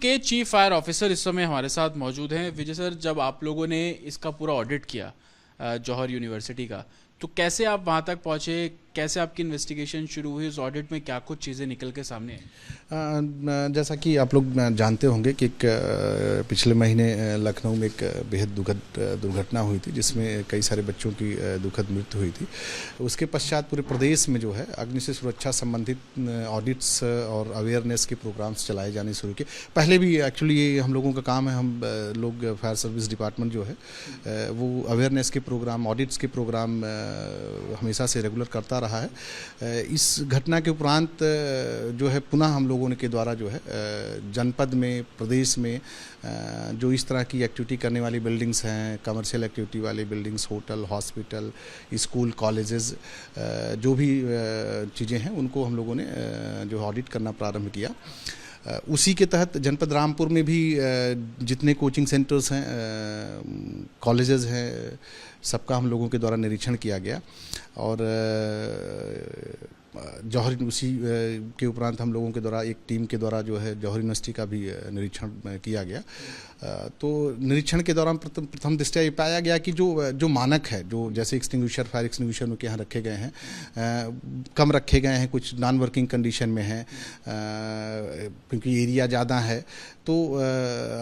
के chief fire officer इस समय हमारे साथ मौजूद हैं। विजय सर, जब आप लोगों ने इसका पूरा ऑडिट किया जौहर यूनिवर्सिटी का, तो कैसे आप वहाँ तक पहुँचे, कैसे आपकी इन्वेस्टिगेशन शुरू हुई, उस ऑडिट में क्या कुछ चीज़ें निकल के सामने आई? जैसा कि आप लोग जानते होंगे कि पिछले महीने लखनऊ में एक बेहद दुखद दुर्घटना हुई थी, जिसमें कई सारे बच्चों की दुखद मृत्यु हुई थी। उसके पश्चात पूरे प्रदेश में जो है अग्नि से सुरक्षा संबंधित ऑडिट्स और अवेयरनेस के प्रोग्राम्स चलाए जाने शुरू किए। पहले भी एक्चुअली ये हम लोगों का काम है, हम लोग फायर सर्विस डिपार्टमेंट जो है वो अवेयरनेस के प्रोग्राम, ऑडिट्स के प्रोग्राम हमेशा से रेगुलर करता रहा है। इस घटना के उपरांत जो है पुनः हम लोगों के द्वारा जो है जनपद में, प्रदेश में जो इस तरह की एक्टिविटी करने वाली बिल्डिंग्स हैं, कमर्शियल एक्टिविटी वाली buildings, hotel, hospital, school, colleges, जो भी चीज़ें हैं उनको हम लोगों ने जो ऑडिट करना प्रारंभ किया। उसी के तहत जनपद रामपुर में भी जितने कोचिंग सेंटर्स हैं, कॉलेजेस हैं, सबका हम लोगों के द्वारा निरीक्षण किया गया। और जौहर उसी के उपरांत हम लोगों के द्वारा एक टीम के द्वारा जो है जौहर यूनिवर्सिटी का भी निरीक्षण किया गया। तो निरीक्षण के दौरान प्रथम दृष्टया ये पाया गया कि जो मानक है, जो जैसे एक्सटिंग्विशर, फायर एक्सटिंग्विशर उनके यहाँ रखे गए हैं, कम रखे गए हैं, कुछ नॉन वर्किंग कंडीशन में हैं, क्योंकि एरिया ज़्यादा है। तो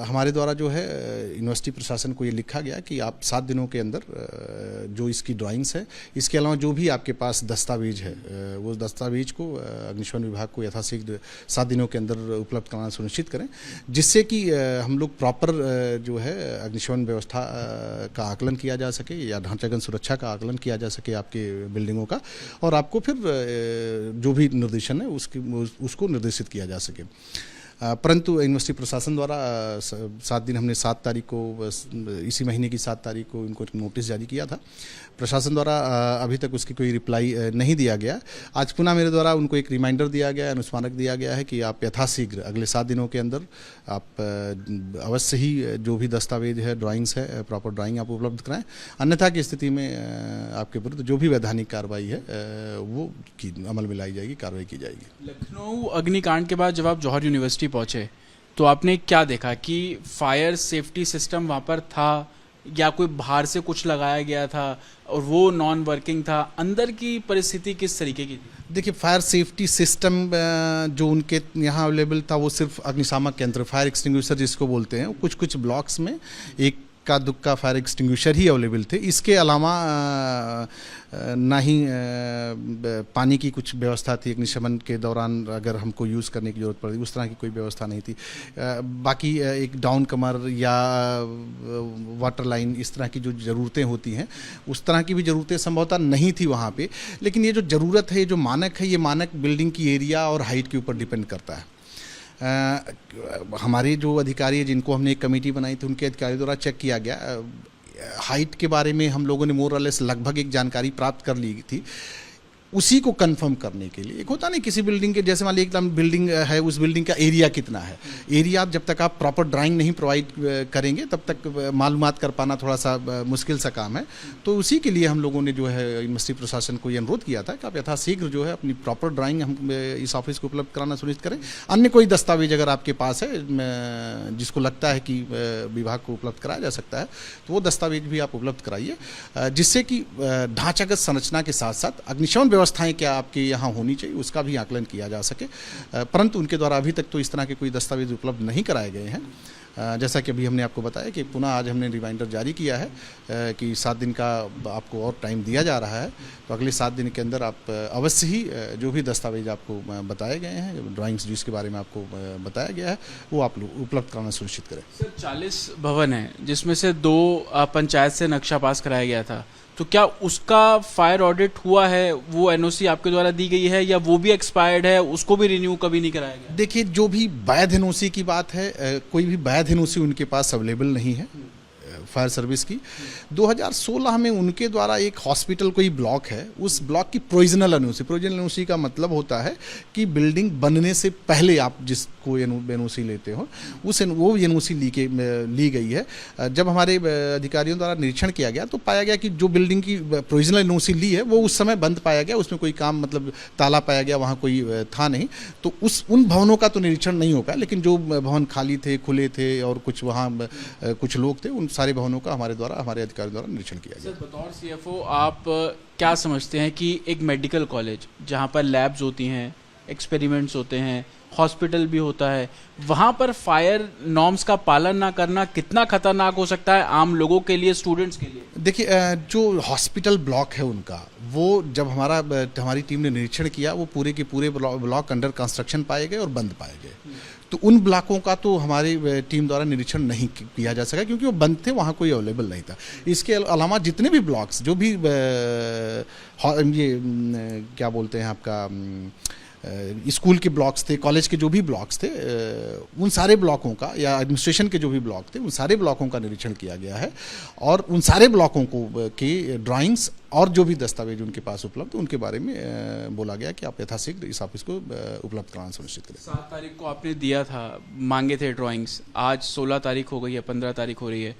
हमारे द्वारा जो है यूनिवर्सिटी प्रशासन को ये लिखा गया कि आप 7 दिनों के अंदर जो इसकी ड्राइंग्स है, इसके अलावा जो भी आपके पास दस्तावेज है, वो दस्तावेज को अग्निशमन विभाग को यथाशीघ्र 7 दिनों के अंदर उपलब्ध कराना सुनिश्चित करें, जिससे कि हम लोग प्रॉपर जो है अग्निशमन व्यवस्था का आकलन किया जा सके या ढांचागत सुरक्षा का आकलन किया जा सके आपके बिल्डिंगों का, और आपको फिर जो भी निर्देशन है उसको निर्देशित किया जा सके। परंतु यूनिवर्सिटी प्रशासन द्वारा 7 दिन, हमने 7 तारीख को, इसी महीने की 7 तारीख को इनको नोटिस जारी किया था। प्रशासन द्वारा अभी तक उसकी कोई रिप्लाई नहीं दिया गया। आज पुनः मेरे द्वारा उनको एक रिमाइंडर दिया गया, अनुस्मारक दिया गया है कि आप यथाशीघ्र अगले 7 दिनों के अंदर आप अवश्य ही जो भी दस्तावेज है, ड्राइंग्स है, प्रॉपर ड्राइंग आप उपलब्ध कराएं। अन्यथा की स्थिति में आपके विरुद्ध जो भी वैधानिक कार्रवाई है वो अमल में लाई जाएगी, कार्रवाई की जाएगी। लखनऊ अग्निकांड के बाद जब आप जौहर यूनिवर्सिटी पहुंचे तो आपने क्या देखा कि फायर सेफ्टी सिस्टम वहाँ पर था या कोई बाहर से कुछ लगाया गया था और वो नॉन वर्किंग था? अंदर की परिस्थिति किस तरीके की? देखिए, फायर सेफ्टी सिस्टम जो उनके यहाँ अवेलेबल था वो सिर्फ अग्निशामक यंत्र, फायर एक्सटिंग्विशर जिसको बोलते हैं, कुछ ब्लॉक्स में एक का दुक्का फायर एक्सटिंग्विशर ही अवेलेबल थे। इसके अलावा ना ही पानी की कुछ व्यवस्था थी अग्निशमन के दौरान, अगर हमको यूज़ करने की ज़रूरत पड़ी उस तरह की कोई व्यवस्था नहीं थी। बाकी एक डाउन कमर या वाटर लाइन, इस तरह की जो ज़रूरतें होती हैं उस तरह की भी ज़रूरतें संभवतः नहीं थी वहाँ पे। लेकिन ये जो ज़रूरत है, ये जो मानक है, ये मानक बिल्डिंग की एरिया और हाइट के ऊपर डिपेंड करता है। हमारे जो अधिकारी हैं, जिनको हमने एक कमेटी बनाई थी, उनके अधिकारियों द्वारा चेक किया गया। हाइट के बारे में हम लोगों ने मोर और लेस लगभग एक जानकारी प्राप्त कर ली थी। उसी को कंफर्म करने के लिए, एक होता नहीं किसी बिल्डिंग के, जैसे मान ली एकदम बिल्डिंग है, उस बिल्डिंग का एरिया कितना है, एरिया जब तक आप प्रॉपर ड्राइंग नहीं प्रोवाइड करेंगे तब तक मालूमात कर पाना थोड़ा सा मुश्किल सा काम है। तो उसी के लिए हम लोगों ने जो है यूनिवर्सिटी प्रशासन को ये अनुरोध किया था कि आप यथाशीघ्र जो है अपनी प्रॉपर ड्राइंग हम इस ऑफिस को उपलब्ध कराना सुनिश्चित करें। अन्य कोई दस्तावेज अगर आपके पास है जिसको लगता है कि विभाग को उपलब्ध कराया जा सकता है, तो वो दस्तावेज भी आप उपलब्ध कराइए, जिससे कि ढांचागत संरचना के साथ साथ अग्निशमन व्यवस्थाएं क्या आपके यहाँ होनी चाहिए उसका भी आकलन किया जा सके। परंतु उनके द्वारा अभी तक तो इस तरह के कोई दस्तावेज उपलब्ध नहीं कराए गए हैं। जैसा कि अभी हमने आपको बताया कि पुनः आज हमने रिमाइंडर जारी किया है कि 7 दिन का आपको और टाइम दिया जा रहा है। तो अगले 7 दिन के अंदर आप अवश्य ही जो भी दस्तावेज आपको बताए गए हैं, ड्राइंग्स जिसके बारे में आपको बताया गया है, वो आप लोग उपलब्ध कराना सुनिश्चित करें। सर, 40 भवन हैं जिसमें से 2 पंचायत से नक्शा पास कराया गया था, तो क्या उसका फायर ऑडिट हुआ है? वो एनओसी आपके द्वारा दी गई है या वो भी एक्सपायर्ड है, उसको भी रिन्यू कभी नहीं कराया गया? देखिए, जो भी वैध एनओसी की बात है, कोई भी वैध एनओसी उनके पास अवेलेबल नहीं है। फायर सर्विस की। 2016 में उनके द्वारा एक हॉस्पिटल कोई ब्लॉक है, उस ब्लॉक की प्रोविजनल एनओसी का मतलब होता है कि बिल्डिंग बनने से पहले आप जिसको एनओसी लेते हो वो एनओसी ली गई है। जब हमारे अधिकारियों द्वारा निरीक्षण किया गया तो पाया गया कि जो बिल्डिंग की प्रोविजनल एनओसी ली है वो उस समय बंद पाया गया, उसमें कोई काम मतलब ताला पाया गया, वहाँ कोई था नहीं। तो उन भवनों का तो निरीक्षण नहीं हो पाया, लेकिन जो भवन खाली थे, खुले थे और कुछ वहाँ कुछ लोग थे, उन सारे भवनों का हमारे अधिकारियों द्वारा निरीक्षण किया गया। सर, बतौर सीएफओ आप क्या समझते हैं कि एक मेडिकल कॉलेज जहाँ पर लैब्स होती हैं, एक्सपेरिमेंट्स होते हैं, हॉस्पिटल भी होता है, वहाँ पर फायर नॉर्म्स का पालन ना करना कितना खतरनाक हो सकता है आम लोगों के लिए, स्टूडेंट्स के लिए? देखिए, जो हॉस्पिटल ब्लॉक है उनका, वो जब हमारी टीम ने निरीक्षण किया, वो पूरे के पूरे ब्लॉक अंडर कंस्ट्रक्शन पाए गए और बंद पाए गए। तो उन ब्लॉकों का तो हमारी टीम द्वारा निरीक्षण नहीं किया जा सका क्योंकि वो बंद थे, वहाँ कोई अवेलेबल नहीं था। इसके अलावा जितने भी ब्लॉक्स जो भी ये क्या बोलते हैं आपका स्कूल के ब्लॉक्स थे, कॉलेज के जो भी ब्लॉक्स थे, उन सारे ब्लॉकों का या एडमिनिस्ट्रेशन के जो भी ब्लॉक थे उन सारे ब्लॉकों का निरीक्षण किया गया है और उन सारे ब्लॉकों को की ड्राइंग्स और जो भी दस्तावेज उनके पास उपलब्ध उनके बारे में बोला गया कि आप यथाशीघ्र इस ऑफिस को उपलब्ध कराना सुनिश्चित करें। 7 तारीख को आपने दिया था, मांगे थे ड्राइंग्स, आज 16 तारीख हो गई है, 15 तारीख हो रही है,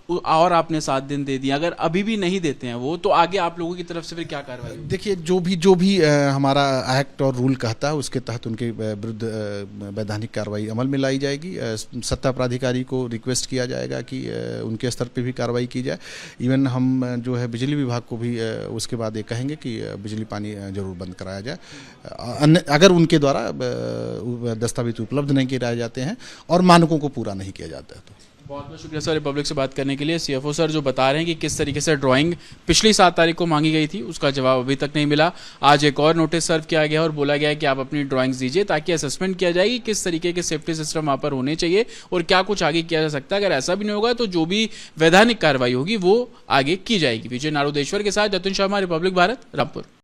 और आपने 7 दिन दे दिया। अगर अभी भी नहीं देते हैं वो, तो आगे आप लोगों की तरफ से फिर क्या कार्रवाई होगी? देखिए, जो भी हमारा एक्ट और रूल कहता है उसके तहत उनके विरुद्ध वैधानिक कार्रवाई अमल में लाई जाएगी। सत्ता प्राधिकारी को रिक्वेस्ट किया जाएगा कि उनके स्तर पे भी कार्रवाई की जाए। इवन हम जो है बिजली विभाग को भी उसके बाद ये कहेंगे कि बिजली पानी जरूर बंद कराया जाए अगर उनके द्वारा दस्तावेज उपलब्ध नहीं किए जाते हैं और मानकों को पूरा नहीं किया जाता है तो। बहुत बहुत शुक्रिया सर रिपब्लिक से बात करने के लिए। सीएफओ सर जो बता रहे हैं कि किस तरीके से ड्राइंग पिछली 7 तारीख को मांगी गई थी, उसका जवाब अभी तक नहीं मिला। आज एक और नोटिस सर्व किया गया और बोला गया है कि आप अपनी ड्राइंग्स दीजिए ताकि असेसमेंट किया जाए कि किस तरीके के सेफ्टी सिस्टम वहाँ पर होने चाहिए और क्या कुछ आगे किया जा सकता है। अगर ऐसा भी नहीं होगा तो जो भी वैधानिक कार्रवाई होगी वो आगे की जाएगी। विजय नारुदेश्वर के साथ जतिन शर्मा, रिपब्लिक भारत, रामपुर।